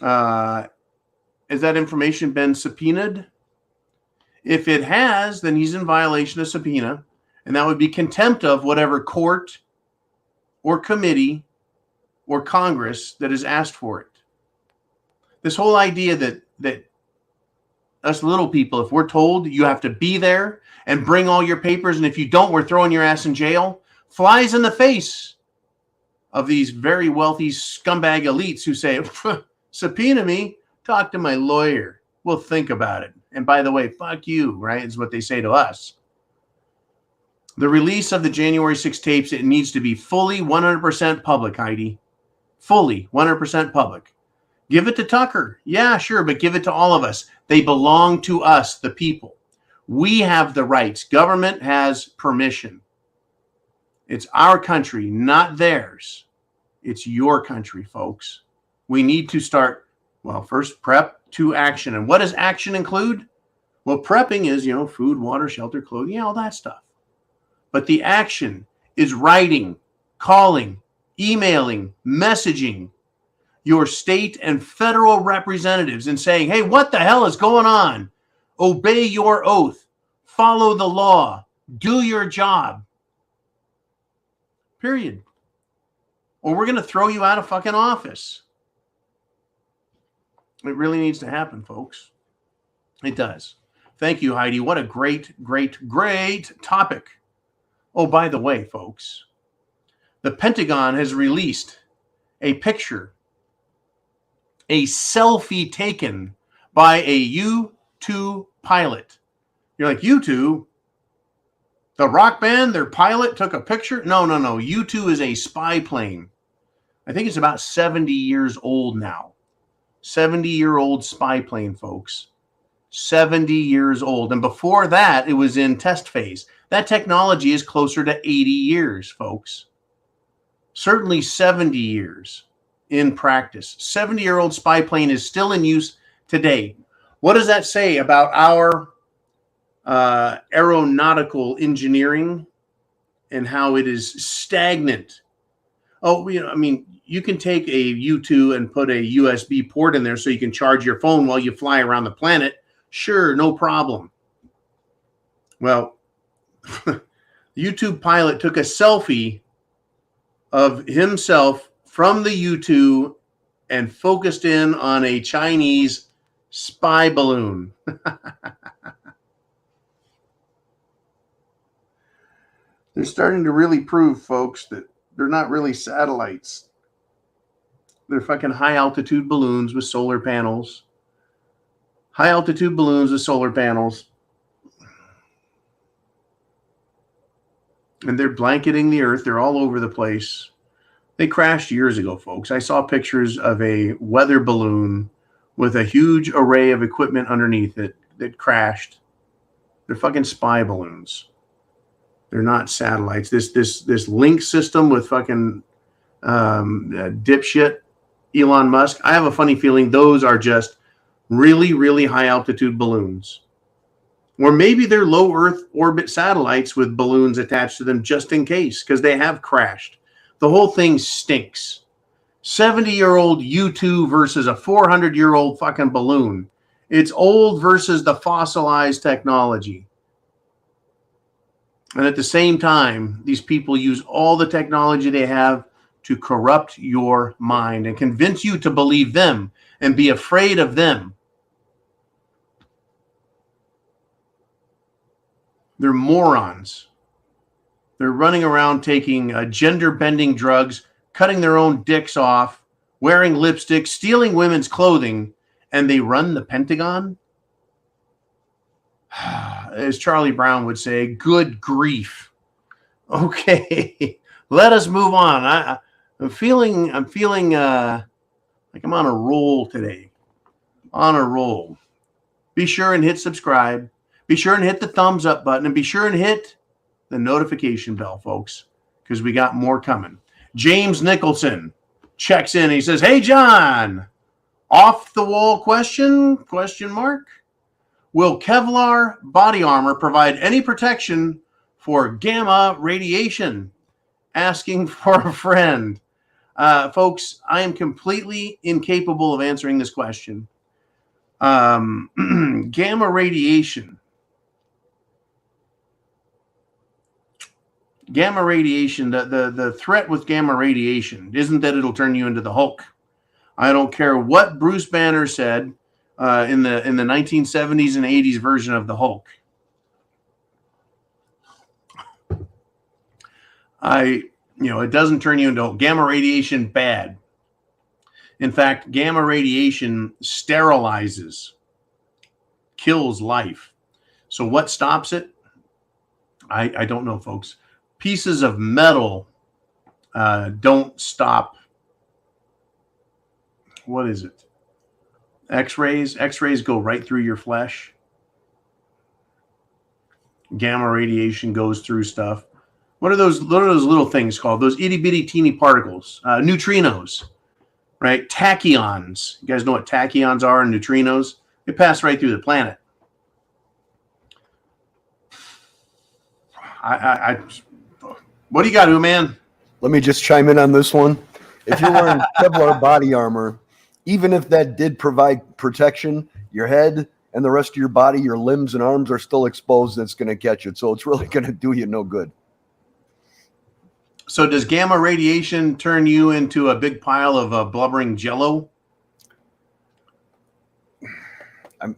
C: Has that information been subpoenaed? If it has, then he's in violation of subpoena, and that would be contempt of whatever court or committee or Congress that has asked for it. This whole idea that us little people, if we're told you have to be there and bring all your papers, and if you don't, we're throwing your ass in jail, flies in the face of these very wealthy scumbag elites who say, subpoena me, talk to my lawyer. We'll think about it. And by the way, fuck you, right? Is what they say to us. The release of the January 6 tapes, it needs to be fully 100% public, Heidi. Fully 100% public. Give it to Tucker. Yeah, sure, but give it to all of us. They belong to us, the people. We have the rights. Government has permission. It's our country, not theirs. It's your country, folks. We need to start, well, first prep to action. And what does action include? Well, prepping is, food, water, shelter, clothing, all that stuff. But the action is writing, calling, emailing, messaging your state and federal representatives and saying, hey, what the hell is going on? Obey your oath. Follow the law. Do your job. Period. Or we're going to throw you out of fucking office. It really needs to happen, folks. It does. Thank you, Heidi. What a great, great, great topic. Oh, by the way, folks, the Pentagon has released a picture, a selfie taken by a U-2 pilot. You're like, U-2? The rock band, their pilot took a picture? No. U-2 is a spy plane. I think it's about 70 years old now. 70-year-old spy plane, folks. 70 years old. And before that, it was in test phase. That technology is closer to 80 years, folks. Certainly 70 years in practice. 70-year-old spy plane is still in use today. What does that say about our aeronautical engineering and how it is stagnant? Oh, you can take a U-2 and put a USB port in there so you can charge your phone while you fly around the planet. Sure, no problem. Well, the U-2 pilot took a selfie of himself from the U-2 and focused in on a Chinese spy balloon. They're starting to really prove, folks, that they're not really satellites. They're fucking high-altitude balloons with solar panels. High-altitude balloons with solar panels. and they're blanketing the earth. They're all over the place. They crashed years ago, folks. I saw pictures of a weather balloon with a huge array of equipment underneath it that crashed. They're fucking spy balloons. They're not satellites. This link system with fucking dipshit Elon Musk. I have a funny feeling those are just really, really high altitude balloons. Or maybe they're low Earth orbit satellites with balloons attached to them just in case, because they have crashed. The whole thing stinks. 70-year-old U2 versus a 400-year-old fucking balloon. It's old versus the fossilized technology. And at the same time, these people use all the technology they have to corrupt your mind and convince you to believe them and be afraid of them. They're morons. They're running around taking gender-bending drugs, cutting their own dicks off, wearing lipstick, stealing women's clothing, and they run the Pentagon? As Charlie Brown would say, good grief. Okay, let us move on. I'm feeling like I'm on a roll today. On a roll. Be sure and hit subscribe. Be sure and hit the thumbs up button, and be sure and hit the notification bell, folks, because we got more coming. James Nicholson checks in. He says, "Hey, John, off the wall question? Question mark. Will Kevlar body armor provide any protection for gamma radiation? Asking for a friend." Folks, I am completely incapable of answering this question. Gamma radiation. Gamma radiation, the threat with gamma radiation isn't that it'll turn you into the Hulk. I don't care what Bruce Banner said in the 1970s and 80s version of the Hulk. It doesn't turn you into Hulk. Gamma radiation, bad. In fact, gamma radiation sterilizes, kills life. So what stops it? I don't know, folks. Pieces of metal don't stop. What is it? X-rays. X-rays go right through your flesh. Gamma radiation goes through stuff. What are those little things called? Those itty bitty teeny particles, neutrinos, right? Tachyons. You guys know what tachyons are and neutrinos? They pass right through the planet. What do you got, man?
E: Let me just chime in on this one. If you're wearing Kevlar body armor, even if that did provide protection, your head and the rest of your body, your limbs and arms are still exposed. That's going to catch it. So it's really going to do you no good.
C: So does gamma radiation turn you into a big pile of blubbering jello?
E: I'm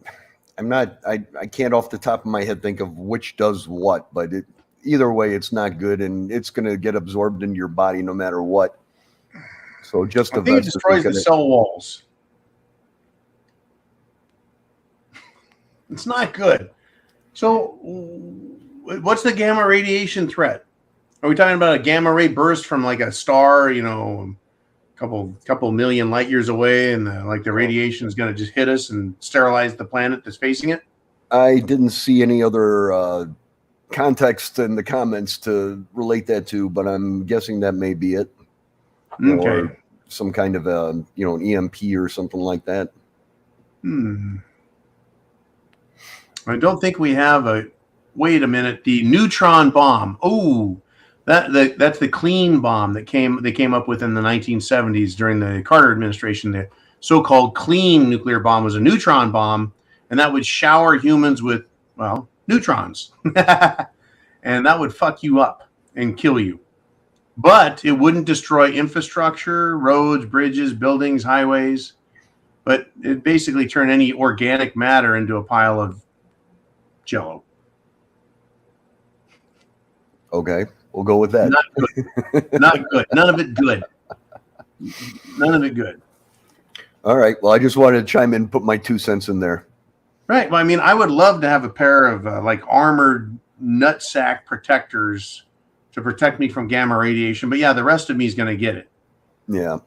E: not. I can't off the top of my head think of which does what, but either way, it's not good, and it's going to get absorbed into your body no matter what. So just
C: I think it destroys the cell walls. It's not good. So what's the gamma radiation threat? Are we talking about a gamma ray burst from like a star, a couple million light years away, and the radiation is going to just hit us and sterilize the planet that's facing it?
E: I didn't see any other context in the comments to relate that to, but I'm guessing that may be it.
C: Okay.
E: Or some kind of an EMP or something like that.
C: I don't think we have a. Wait a minute. The neutron bomb. Oh, that's the clean bomb they came up with in the 1970s during the Carter administration. The so-called clean nuclear bomb was a neutron bomb, and that would shower humans with neutrons, and that would fuck you up and kill you. But it wouldn't destroy infrastructure, roads, bridges, buildings, highways. But it basically turned any organic matter into a pile of jello.
E: Okay, we'll go with that.
C: Not good. Not good. None of it good. None of it good.
E: All right. Well, I just wanted to chime in and put my 2 cents in there.
C: Right. Well, I mean, I would love to have a pair of armored nutsack protectors to protect me from gamma radiation. But yeah, the rest of me is going to get it.
E: Yeah.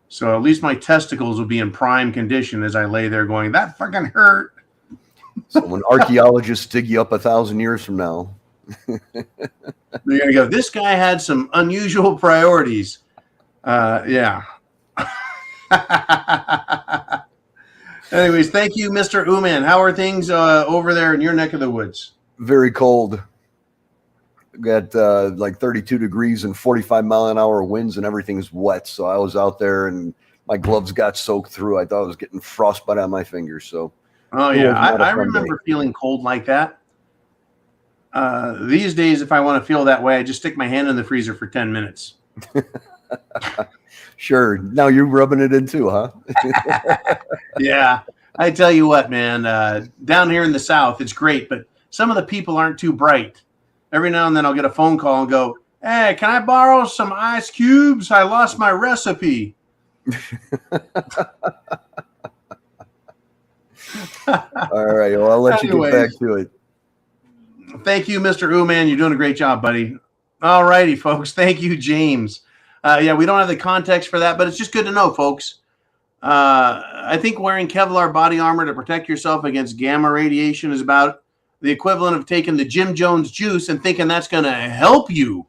C: So at least my testicles will be in prime condition as I lay there going, that fucking hurt.
E: So when archaeologists dig you up 1,000 years from now,
C: they're going to go, this guy had some unusual priorities. Yeah. Anyways, thank you, Mr. Uman. How are things over there in your neck of the woods?
E: very cold. Got like 32 degrees and 45-mile-an-hour winds, and everything's wet. So I was out there, and my gloves got soaked through. I thought I was getting frostbite on my fingers. So,
C: oh yeah, I remember feeling cold like that. These days, if I want to feel that way, I just stick my hand in the freezer for 10 minutes.
E: Sure. Now you're rubbing it in too, huh?
C: Yeah, I tell you what, man. Down here in the South, it's great, but some of the people aren't too bright. Every now and then I'll get a phone call and go, hey, can I borrow some ice cubes? I lost my recipe.
E: All right. Well, I'll let you get back to it.
C: Thank you, Mr. Uman. You're doing a great job, buddy. All righty, folks. Thank you, James. Yeah, we don't have the context for that, but it's just good to know, folks. I think wearing Kevlar body armor to protect yourself against gamma radiation is about the equivalent of taking the Jim Jones juice and thinking that's going to help you,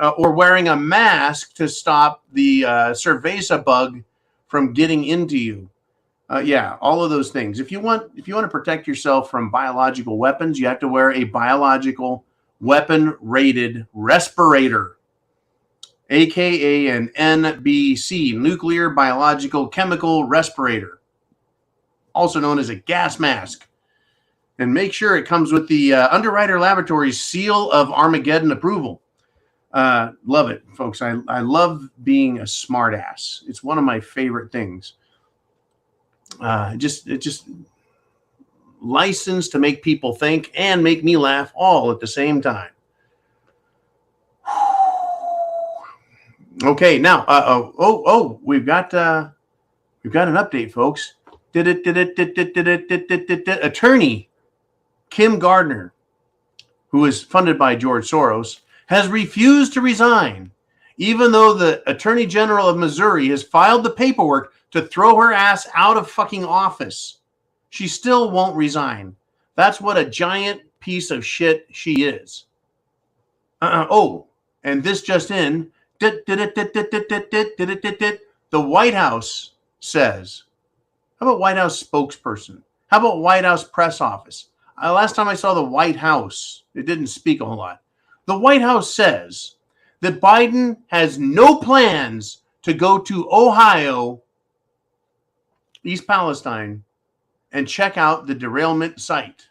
C: or wearing a mask to stop the cerveza bug from getting into you. Yeah, all of those things. If you want to protect yourself from biological weapons, you have to wear a biological weapon-rated respirator, aka an NBC, nuclear biological chemical respirator, also known as a gas mask. And make sure it comes with the Underwriter Laboratories seal of Armageddon approval. Love it, folks. I love being a smartass. It's one of my favorite things. Just licensed to make people think and make me laugh all at the same time. Okay, now we've got an update, folks. Attorney Kim Gardner, who is funded by George Soros, has refused to resign, even though the Attorney General of Missouri has filed the paperwork to throw her ass out of fucking office. She still won't resign. That's what a giant piece of shit she is. And this just in. The White House says, how about White House spokesperson? How about White House press office? Last time I saw the White House, it didn't speak a whole lot. The White House says that Biden has no plans to go to Ohio, East Palestine, and check out the derailment site.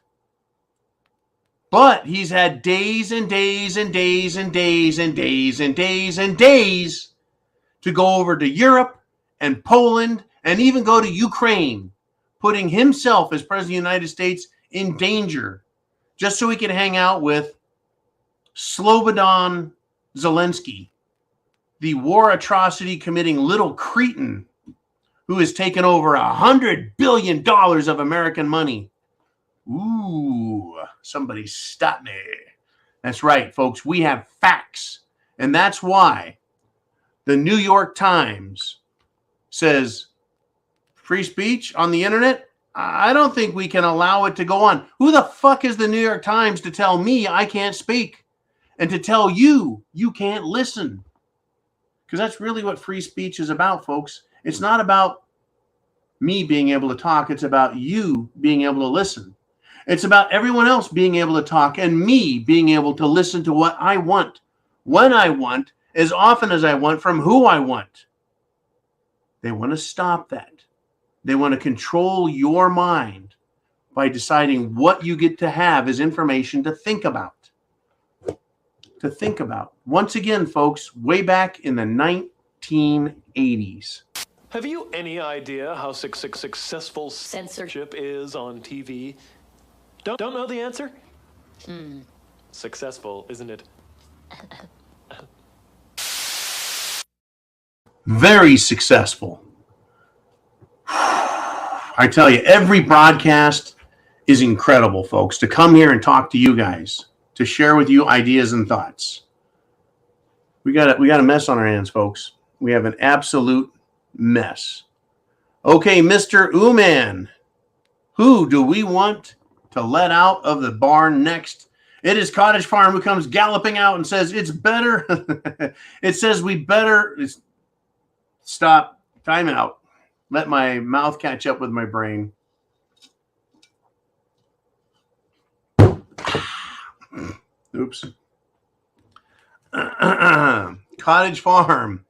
C: But he's had days and days and days and days and days and days and days to go over to Europe and Poland and even go to Ukraine, putting himself as President of the United States in danger just so he can hang out with Slobodan Zelensky, the war atrocity committing little cretin who has taken over $100 billion of American money. Ooh, somebody stop me. That's right, folks. We have facts. And that's why the New York Times says free speech on the internet, I don't think we can allow it to go on. Who the fuck is the New York Times to tell me I can't speak and to tell you you can't listen? Because that's really what free speech is about, folks. It's not about me being able to talk. It's about you being able to listen. It's about everyone else being able to talk and me being able to listen to what I want, when I want, as often as I want, from who I want. They want to stop that. They want to control your mind by deciding what you get to have as information to think about. To think about. Once again, folks, way back in the 1980s.
B: Have you any idea how successful censorship is on TV? Don't know the answer? Successful, isn't it?
C: Very successful. I tell you, every broadcast is incredible, folks. To come here and talk to you guys, to share with you ideas and thoughts. We got a mess on our hands, folks. We have an absolute mess. Okay, Mr. Ooman, who do we want to let out of the barn next? It is Cottage Farm who comes galloping out and says, it's better. It says we better stop. Time out. Let my mouth catch up with my brain. Oops. Cottage Farm.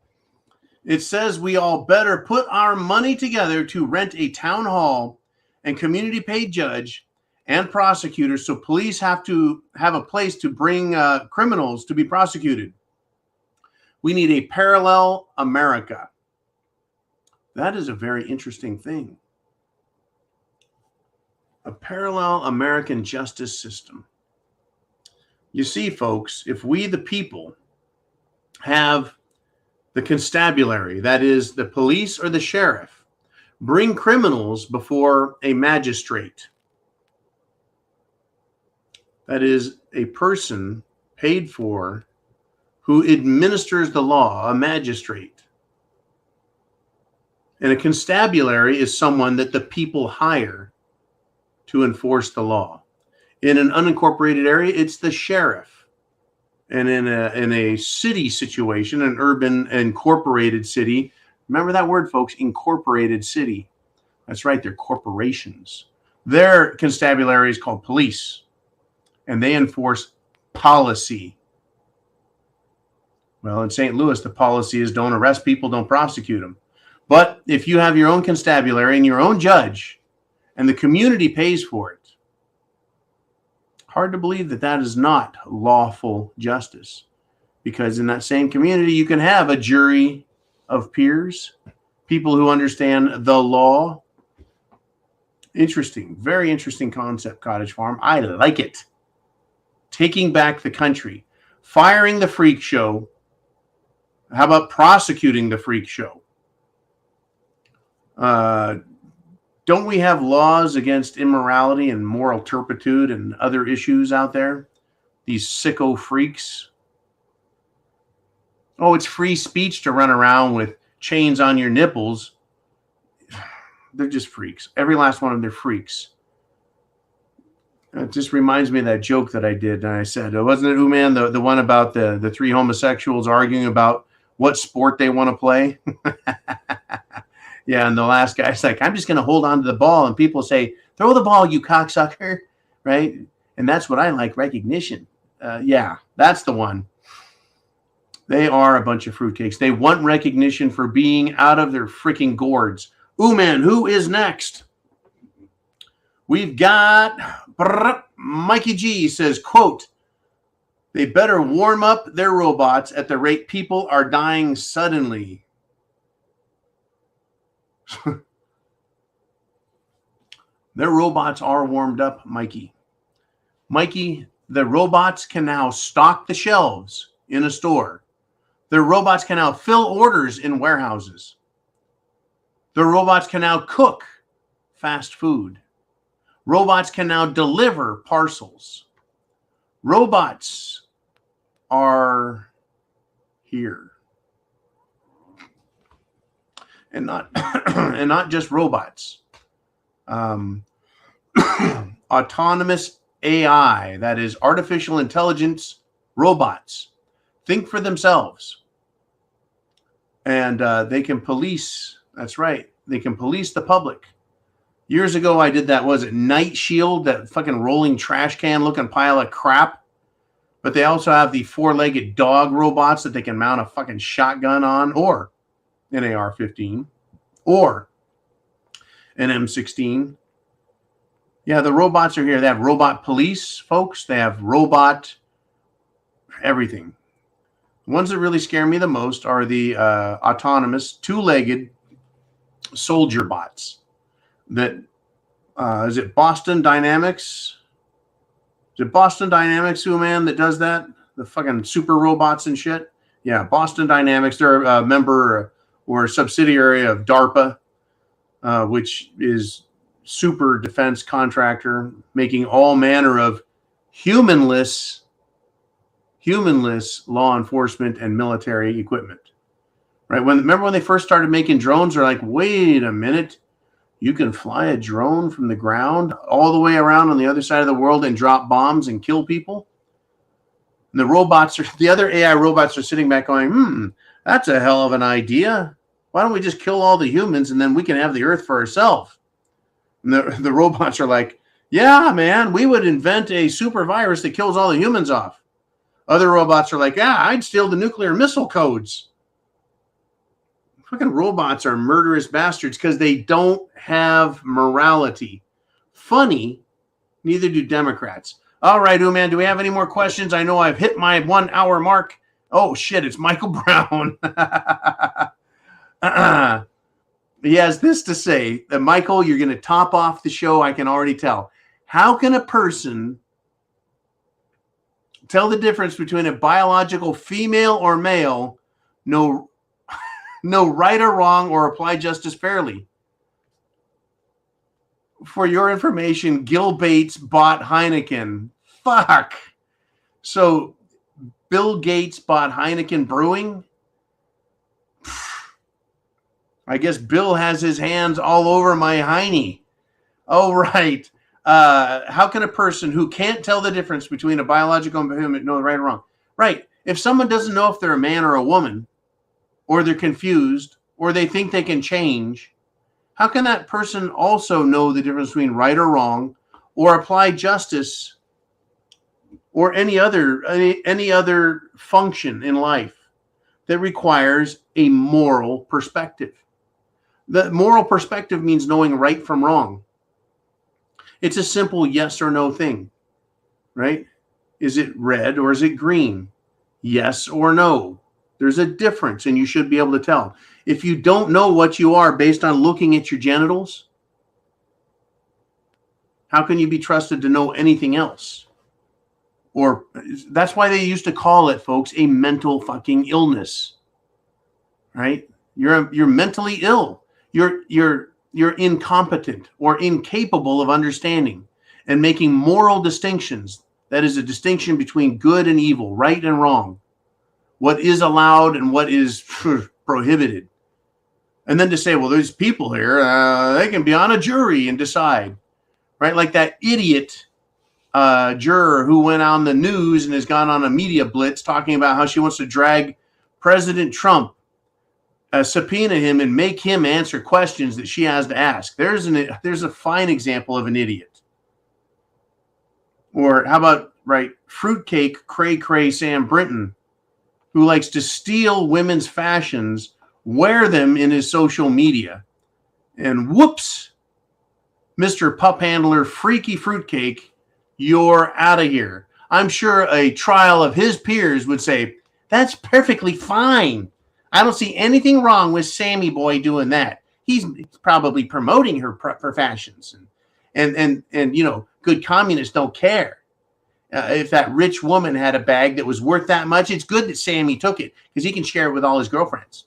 C: It says we all better put our money together to rent a town hall and community paid judge and prosecutors, so police have to have a place to bring criminals to be prosecuted. We need a parallel America. That is a very interesting thing. A parallel American justice system. You see, folks, if we, the people, have the constabulary, that is the police or the sheriff, bring criminals before a magistrate, that is a person paid for who administers the law, a magistrate. And a constabulary is someone that the people hire to enforce the law. In an unincorporated area, it's the sheriff. And in a city situation, an urban incorporated city, remember that word, folks, incorporated city. That's right, they're corporations. Their constabulary is called police, and they enforce policy. Well, in St. Louis, the policy is don't arrest people, don't prosecute them. But if you have your own constabulary and your own judge, and the community pays for it, hard to believe that that is not lawful justice. Because in that same community, you can have a jury of peers, people who understand the law. Interesting, very interesting concept, Cottage Farm. I like it. Taking back the country, firing the freak show. How about prosecuting the freak show? Don't we have laws against immorality and moral turpitude and other issues out there? These sicko freaks. Oh, it's free speech to run around with chains on your nipples. They're just freaks. Every last one of them, they're freaks. It just reminds me of that joke that I did. And I said, wasn't it, man, the one about the three homosexuals arguing about what sport they want to play? Yeah, and the last guy's like, I'm just going to hold on to the ball. And people say, throw the ball, you cocksucker, right? And that's what I like, recognition. Yeah, that's the one. They are a bunch of fruitcakes. They want recognition for being out of their freaking gourds. Ooh, man, who is next? We've got Mikey G says, quote, they better warm up their robots at the rate people are dying suddenly. Their robots are warmed up, Mikey. Mikey, the robots can now stock the shelves in a store. Their robots can now fill orders in warehouses. Their robots can now cook fast food. Robots can now deliver parcels. Robots are here. And not just robots. Autonomous AI, that is artificial intelligence robots, think for themselves. And they can police, that's right, they can police the public. Years ago, I did that, was it Night Shield, that fucking rolling trash can looking pile of crap? But they also have the four-legged dog robots that they can mount a fucking shotgun on, or an AR-15, or an M16. Yeah, the robots are here. They have robot police, folks. They have robot everything. The ones that really scare me the most are the autonomous, two-legged soldier bots. That is it Boston Dynamics? Is it Boston Dynamics, who, man, that does that? The fucking super robots and shit? Yeah, Boston Dynamics. They're a member or a subsidiary of DARPA, which is super defense contractor, making all manner of humanless humanless law enforcement and military equipment. Right? Remember when they first started making drones, they're like, wait a minute, you can fly a drone from the ground all the way around on the other side of the world and drop bombs and kill people? And the other AI robots are sitting back going, that's a hell of an idea. Why don't we just kill all the humans and then we can have the earth for ourselves? And the robots are like, yeah, man, we would invent a super virus that kills all the humans off. Other robots are like, yeah, I'd steal the nuclear missile codes. Fucking robots are murderous bastards because they don't have morality. Funny, neither do Democrats. All right, Uman, do we have any more questions? I know I've hit my 1 hour mark. Oh, shit, it's Michael Brown. He has this to say. Michael, you're going to top off the show, I can already tell. How can a person tell the difference between a biological female or male, know right or wrong, or apply justice fairly? For your information, Gil Bates bought Heineken. Fuck. So Bill Gates bought Heineken Brewing? I guess Bill has his hands all over my Heine. Oh, right. How can a person who can't tell the difference between a biological and human know right or wrong? Right. If someone doesn't know if they're a man or a woman, or they're confused, or they think they can change, how can that person also know the difference between right or wrong, or apply justice, or any other function in life that requires a moral perspective? The moral perspective means knowing right from wrong. It's a simple yes or no thing, right? Is it red or is it green? Yes or no. There's a difference, and you should be able to tell. If you don't know what you are based on looking at your genitals, how can you be trusted to know anything else? Or that's why they used to call it, folks, a mental fucking illness, right? You're mentally ill. You're incompetent or incapable of understanding and making moral distinctions. That is a distinction between good and evil, right and wrong, what is allowed and what is prohibited. And then to say, well, there's people here, they can be on a jury and decide, right? Like that idiot juror who went on the news and has gone on a media blitz talking about how she wants to drag President Trump, subpoena him and make him answer questions that she has to ask. There's a fine example of an idiot. Or how about, right, fruitcake Cray-Cray Sam Brinton, who likes to steal women's fashions, wear them in his social media, and whoops, Mr. Pup Handler Freaky Fruitcake, you're out of here. I'm sure a trial of his peers would say, that's perfectly fine. I don't see anything wrong with Sammy Boy doing that. He's probably promoting her fashions. And you know, good communists don't care. If that rich woman had a bag that was worth that much, it's good that Sammy took it because he can share it with all his girlfriends.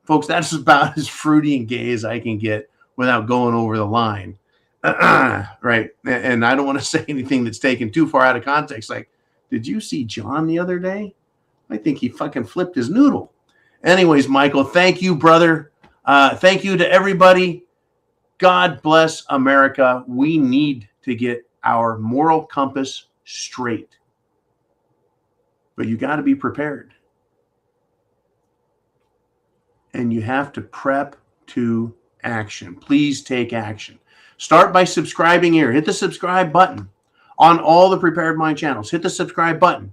C: Folks, that's about as fruity and gay as I can get without going over the line. Right. And I don't want to say anything that's taken too far out of context. Like, did you see John the other day? I think he fucking flipped his noodle. Anyways, Michael, thank you, brother. Thank you to everybody. God bless America. We need to get our moral compass straight. But you got to be prepared. And you have to prep to action. Please take action. Start by subscribing here. Hit the subscribe button on all the Prepared Mind channels. Hit the subscribe button.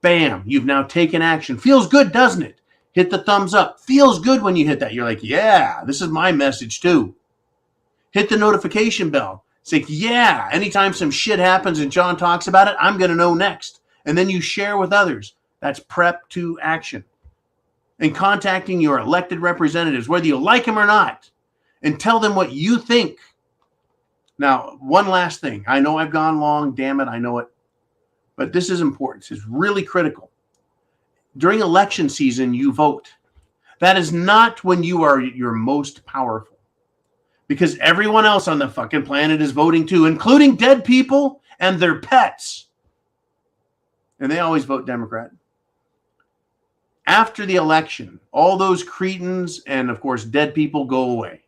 C: Bam. You've now taken action. Feels good, doesn't it? Hit the thumbs up. Feels good when you hit that. You're like, yeah, this is my message too. Hit the notification bell. Say, yeah, anytime some shit happens and John talks about it, I'm going to know next. And then you share with others. That's prep to action. And contacting your elected representatives, whether you like them or not, and tell them what you think. Now, one last thing. I know I've gone long. Damn it, I know it. But this is important. This is really critical. During election season, you vote. That is not when you are your most powerful. Because everyone else on the fucking planet is voting too, including dead people and their pets. and they always vote Democrat. After the election, all those cretins and, of course, dead people go away.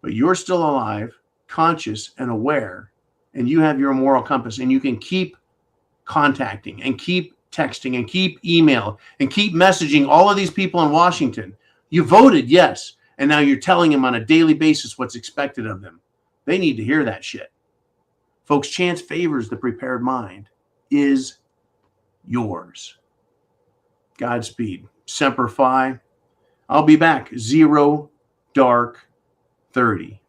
C: But you're still alive, conscious, and aware, and you have your moral compass, and you can keep contacting and keep texting and keep email and keep messaging all of these people in Washington. You voted, yes, and now you're telling them on a daily basis what's expected of them. They need to hear that shit. Folks, chance favors the prepared mind is yours. Godspeed. Semper Fi. I'll be back. 0 Dark 30.